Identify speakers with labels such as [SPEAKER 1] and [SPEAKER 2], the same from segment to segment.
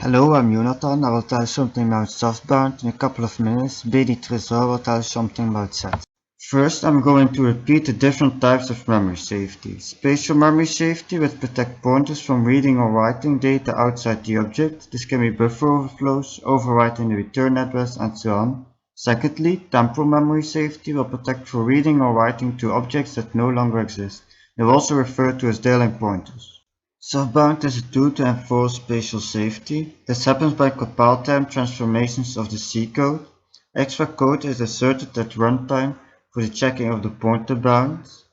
[SPEAKER 1] Hello, I'm Jonathan. I will tell you something about Softbound in a couple of minutes. Bedi Tresor will tell you something about CETS. First, I'm going to repeat the different types of memory safety. Spatial memory safety, which protect pointers from reading or writing data outside the object. This can be buffer overflows, overwriting the return address, and so on. Secondly, temporal memory safety will protect for reading or writing to objects that no longer exist. They are also referred to as dwelling pointers. Softbound is a tool to enforce spatial safety. This happens by compile-time transformations of the C code. Extra code is asserted at runtime for the checking of the pointer bounds.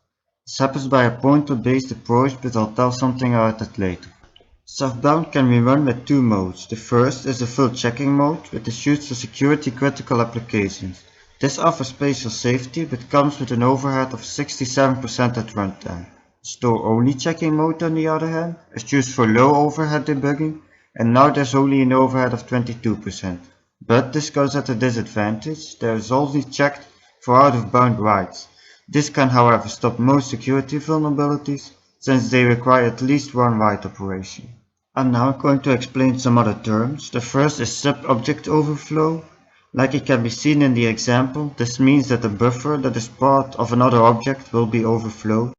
[SPEAKER 1] This happens by a pointer-based approach, but I'll tell something about that later. Softbound can be run with two modes. The first is the full checking mode, which is used for security critical applications. This offers spatial safety, but comes with an overhead of 67% at runtime. Store-only checking mode, on the other hand, is used for low overhead debugging, and now there's only an overhead of 22%. But this comes at a disadvantage. There is only checked for out-of-bound writes. This can, however, stop most security vulnerabilities, since they require at least one write operation. I'm now going to explain some other terms. The first is sub-object overflow. Like it can be seen in the example, this means that a buffer that is part of another object will be overflowed.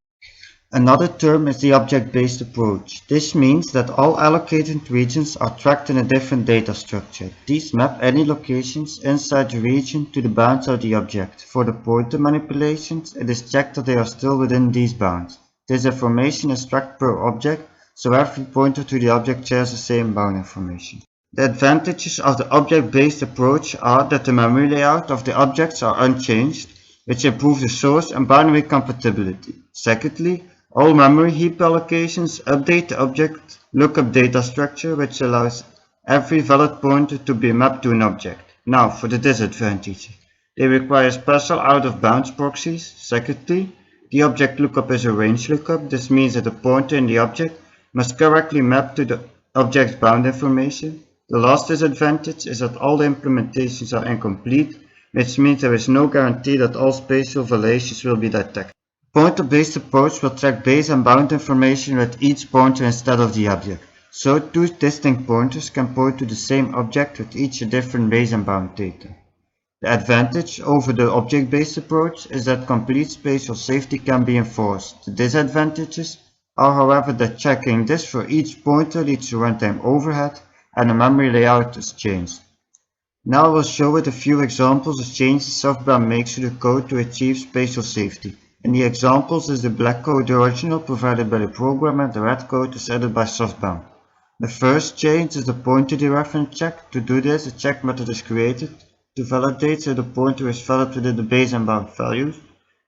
[SPEAKER 1] Another term is the object-based approach. This means that all allocated regions are tracked in a different data structure. These map any locations inside the region to the bounds of the object. For the pointer manipulations, it is checked that they are still within these bounds. This information is tracked per object, so every pointer to the object shares the same bound information. The advantages of the object-based approach are that the memory layout of the objects are unchanged, which improves the source and binary compatibility. Secondly, all memory heap allocations update the object lookup data structure, which allows every valid pointer to be mapped to an object. Now for the disadvantages. They require special out-of-bounds proxies. Secondly, the object lookup is a range lookup. This means that the pointer in the object must correctly map to the object's bound information. The last disadvantage is that all the implementations are incomplete, which means there is no guarantee that all spatial violations will be detected. Pointer-based approach will track base and bound information with each pointer instead of the object. So two distinct pointers can point to the same object with each a different base and bound data. The advantage over the object-based approach is that complete spatial safety can be enforced. The disadvantages are, however, that checking this for each pointer leads to runtime overhead and the memory layout is changed. Now I will show with a few examples of changes Softbound makes to the code to achieve spatial safety. In the examples is the black code the original provided by the programmer, the red code is added by Softbound. The first change is the pointer dereference check. To do this, a check method is created to validate if the pointer is valid within the base and bound values.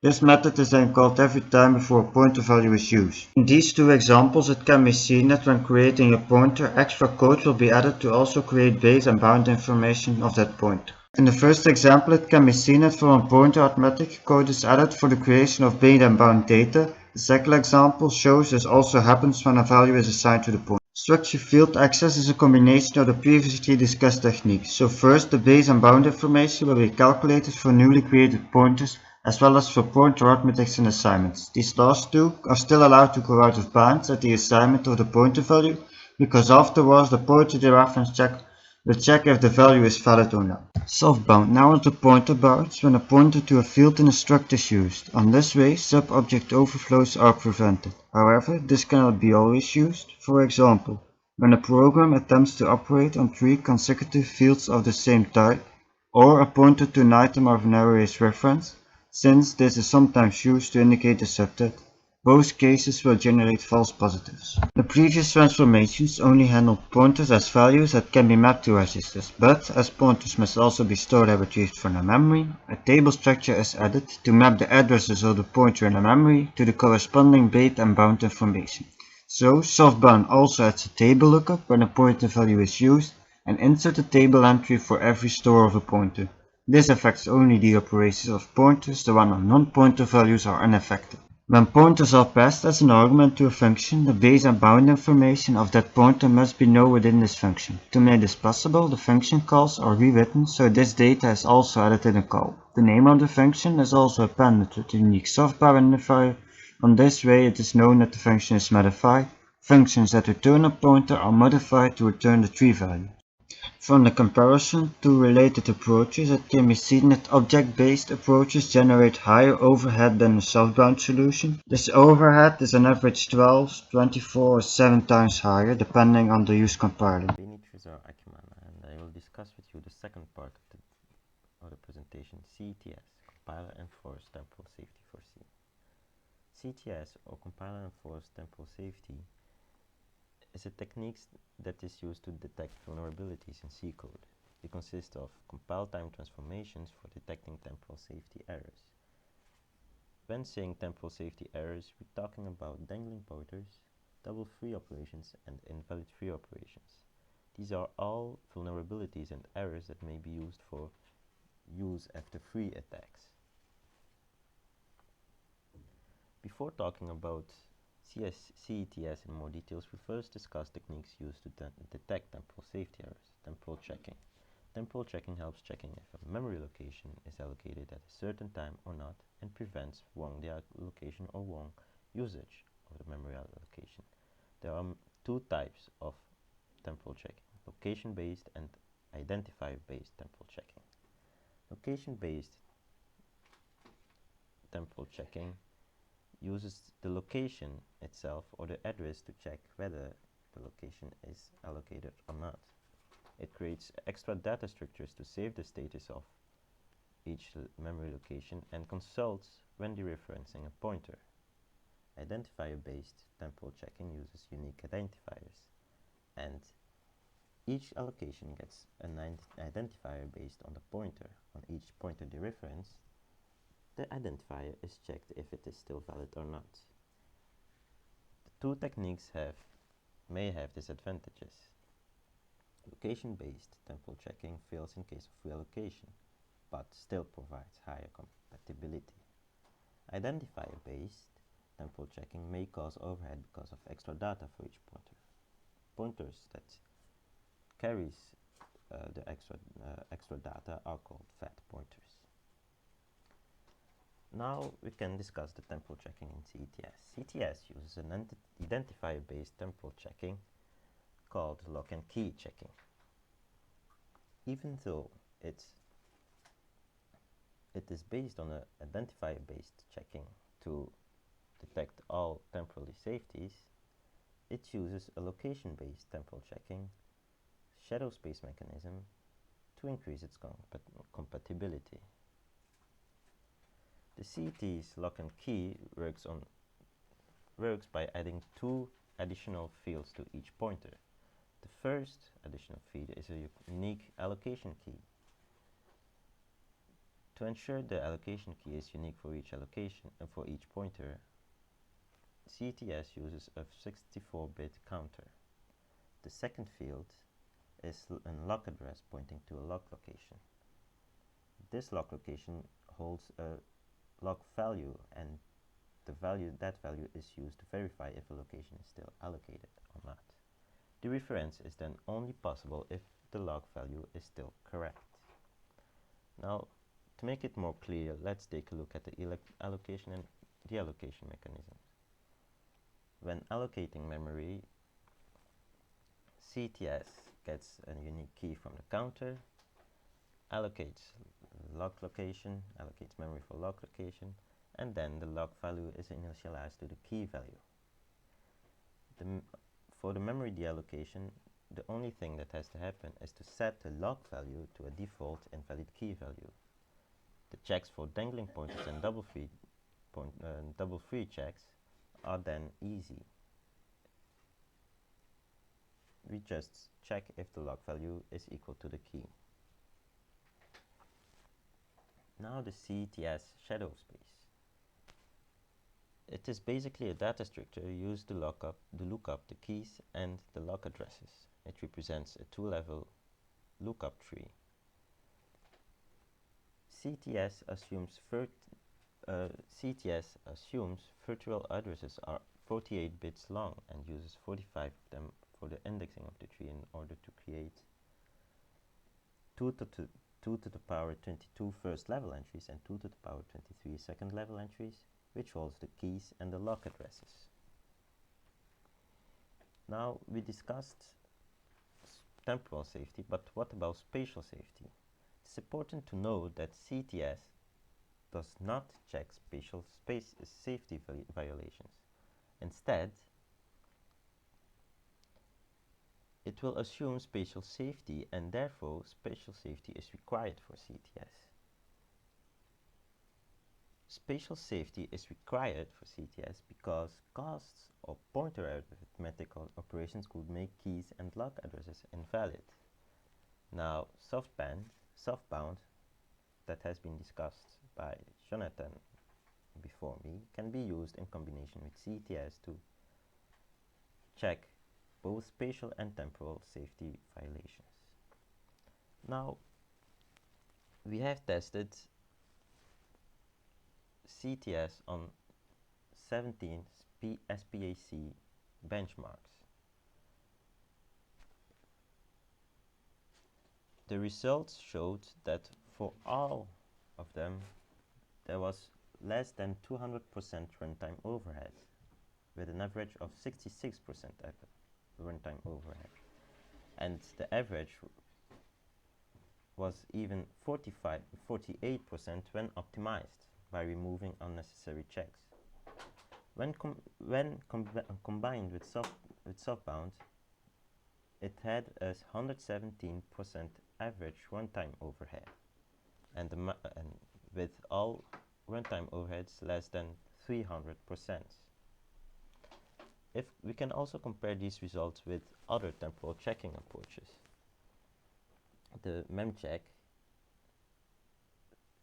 [SPEAKER 1] This method is then called every time before a pointer value is used. In these two examples, it can be seen that when creating a pointer, extra code will be added to also create base and bound information of that pointer. In the first example, it can be seen that for a pointer arithmetic code is added for the creation of base and bound data. The second example shows this also happens when a value is assigned to the pointer. Structure field access is a combination of the previously discussed techniques. So first, the base and bound information will be calculated for newly created pointers as well as for pointer arithmetics and assignments. These last two are still allowed to go out of bounds at the assignment of the pointer value, because afterwards the pointer dereference check will check if the value is valid or not. Softbound now onto pointer bounds when a pointer to a field in a struct is used. On this way, sub-object overflows are prevented. However, this cannot be always used. For example, when a program attempts to operate on 3 consecutive fields of the same type, or a pointer to an item of an array is referenced, since this is sometimes used to indicate a subset, both cases will generate false positives. The previous transformations only handled pointers as values that can be mapped to registers, but as pointers must also be stored and retrieved from the memory, a table structure is added to map the addresses of the pointer in the memory to the corresponding base and bound information. So Softbound also adds a table lookup when a pointer value is used and insert a table entry for every store of a pointer. This affects only the operations of pointers, the one on non-pointer values are unaffected. When pointers are passed as an argument to a function, the base and bound information of that pointer must be known within this function. To make this possible, the function calls are rewritten so this data is also added in a call. The name of the function is also appended with a unique softbound identifier. On this way it is known that the function is modified. Functions that return a pointer are modified to return the tree value. From the comparison to related approaches, it can be seen that object-based approaches generate higher overhead than a softbound solution. This overhead is on average 12, 24, or 7 times higher, depending on the use compiler.
[SPEAKER 2] And I will discuss with you the second part of the presentation, CETS, Compiler Enforced Temporal Safety for C. CETS, or Compiler Enforced Temporal Safety, is a technique that is used to detect vulnerabilities in C code. It consists of compile time transformations for detecting temporal safety errors. When saying temporal safety errors, we're talking about dangling pointers, double free operations, and invalid free operations. These are all vulnerabilities and errors that may be used for use after free attacks. Before talking about CETS in more details, we first discuss techniques used to detect temporal safety errors. Temporal checking. Temporal checking helps checking if a memory location is allocated at a certain time or not, and prevents wrong deallocation or wrong usage of the memory allocation. There are two types of temporal checking: location-based and identifier-based temporal checking. Location-based temporal checking uses the location itself or the address to check whether the location is allocated or not. It creates extra data structures to save the status of each memory location and consults when dereferencing a pointer. Identifier-based temporal checking uses unique identifiers, and each allocation gets an identifier based on the pointer. On each pointer dereference, the identifier is checked if it is still valid or not. The two techniques may have disadvantages. Location-based temporal checking fails in case of reallocation, but still provides higher compatibility. Identifier-based temporal checking may cause overhead because of extra data for each pointer. Pointers that carries the extra data are called fat pointers. Now we can discuss the temporal checking in CETS. CETS uses an identifier-based temporal checking called lock and key checking. Even though it is based on an identifier-based checking to detect all temporally safeties, it uses a location-based temporal checking shadow space mechanism to increase its compatibility. The CETS lock and key works by adding two additional fields to each pointer. The first additional field is a unique allocation key. To ensure the allocation key is unique for each allocation and for each pointer, CETS uses a 64-bit counter. The second field is a lock address pointing to a lock location. This lock location holds a lock value, and that value is used to verify if a location is still allocated or not. The reference is then only possible if the lock value is still correct. Now, to make it more clear, let's take a look at the allocation and deallocation mechanisms. When allocating memory, CETS gets a unique key from the counter, allocates lock location, allocates memory for lock location, and then the lock value is initialized to the key value. For the memory deallocation, the only thing that has to happen is to set the lock value to a default invalid key value. The checks for dangling pointers and double free checks are then easy. We just check if the lock value is equal to the key. Now the CETS shadow space. It is basically a data structure used to look up the keys and the lock addresses. It represents a two-level lookup tree. CETS assumes virtual addresses are 48 bits long and uses 45 of them for the indexing of the tree in order to create 2 to the power 22 first level entries and 2 to the power 23 second level entries, which holds the keys and the lock addresses. Now we discussed temporal safety, but what about spatial safety? It's important to know that CETS does not check spatial safety violations. Instead, it will assume spatial safety, and therefore spatial safety is required for CETS. Spatial safety is required for CETS because casts or pointer arithmetical operations could make keys and lock addresses invalid. Now, softbound, that has been discussed by Jonathan before me, can be used in combination with CETS to check both spatial and temporal safety violations. Now, we have tested CETS on 17 SPAC benchmarks. The results showed that for all of them there was less than 200% runtime overhead, with an average of 66% runtime overhead, and the average was even 48% when optimized by removing unnecessary checks. When combined with Softbound, it had a 117% average runtime overhead, and with all runtime overheads less than 300%. If we can also compare these results with other temporal checking approaches. The memcheck,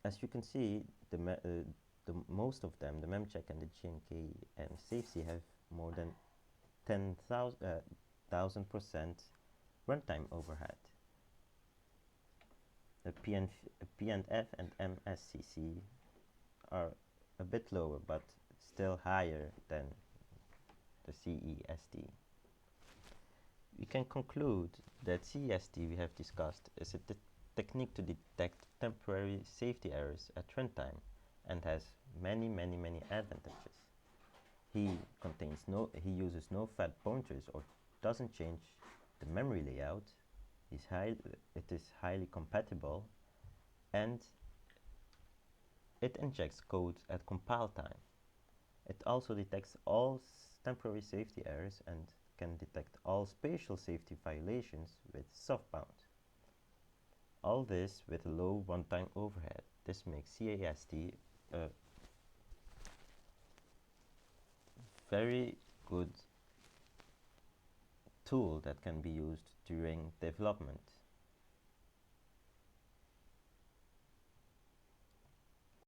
[SPEAKER 2] as you can see, the most of them, the memcheck and the GNK and SafeC, have more than 10,000% runtime overhead. The PNF and MSCC are a bit lower, but still higher than the CESD. We can conclude that CESD we have discussed is a technique to detect temporary safety errors at runtime and has many advantages. He uses no fat pointers or doesn't change the memory layout. It is highly compatible, and it injects code at compile time. It also detects all temporary safety errors and can detect all spatial safety violations with Softbound. All this with a low runtime overhead. This makes CESD a very good tool that can be used during development.